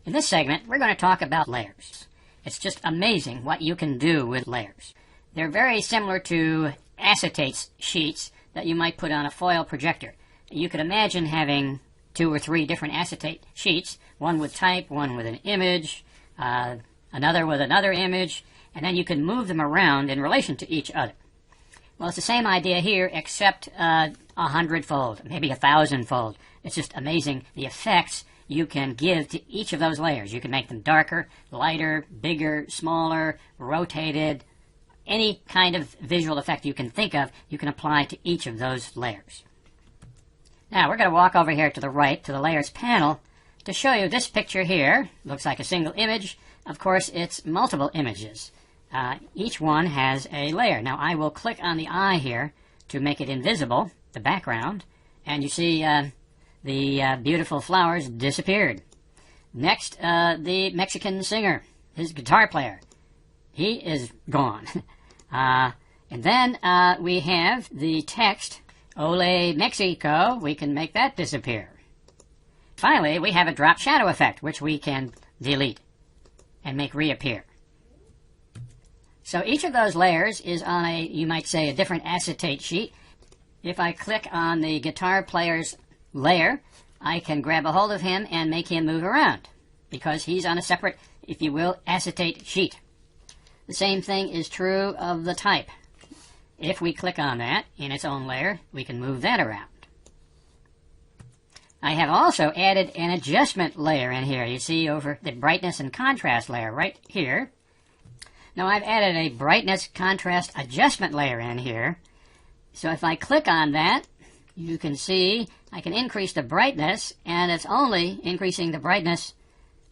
In this segment, we're going to talk about layers. It's just amazing what you can do with layers. They're very similar to acetate sheets that you might put on a foil projector. You could imagine having 2 or 3 different acetate sheets, one with type, one with an image, another with another image, and then you can move them around in relation to each other. Well, it's the same idea here, except 100-fold, maybe 1,000-fold. It's just amazing the effects you can give to each of those layers. You can make them darker, lighter, bigger, smaller, rotated. Any kind of visual effect you can think of, you can apply to each of those layers. Now, we're going to walk over here to the right, to the Layers panel, to show you this picture here. Looks like a single image. Of course, it's multiple images. Each one has a layer. Now, I will click on the eye here to make it invisible, the background, and you see the beautiful flowers disappeared. Next, the Mexican singer, his guitar player, he is gone. And then we have the text, Ole Mexico. We can make that disappear. Finally, we have a drop shadow effect, which we can delete and make reappear. So each of those layers is on a, you might say, a different acetate sheet. If I click on the guitar player's layer, I can grab a hold of him and make him move around because he's on a separate, if you will, acetate sheet. The same thing is true of the type. If we click on that in its own layer, we can move that around. I have also added an adjustment layer in here. You see over the brightness and contrast layer right here. Now I've added a brightness contrast adjustment layer in here. So if I click on that, you can see I can increase the brightness, and it's only increasing the brightness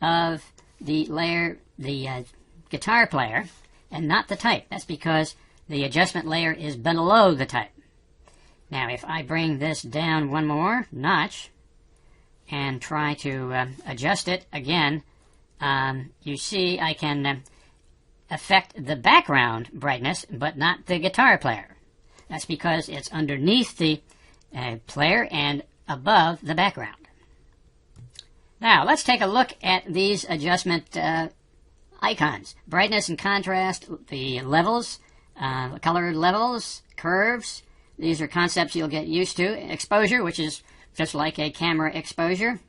of the layer, the guitar player, and not the type. That's because the adjustment layer is below the type. Now if I bring this down one more notch and try to adjust it again, you see I can affect the background brightness, but not the guitar player. That's because it's underneath the player and above the background. Now, let's take a look at these adjustment icons. Brightness and contrast, the levels, color levels, curves. These are concepts you'll get used to. Exposure, which is just like a camera exposure.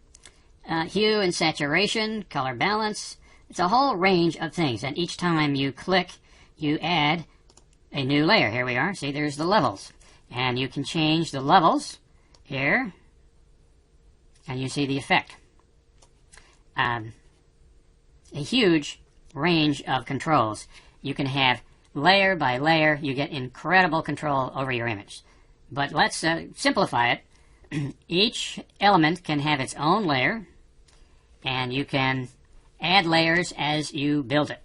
Hue and saturation, color balance. It's a whole range of things, and each time you click, you add a new layer. Here we are. See, there's the levels. And you can change the levels here, and you see the effect. A huge range of controls. You can have layer by layer. You get incredible control over your image. But let's simplify it. Each element can have its own layer, and you can add layers as you build it.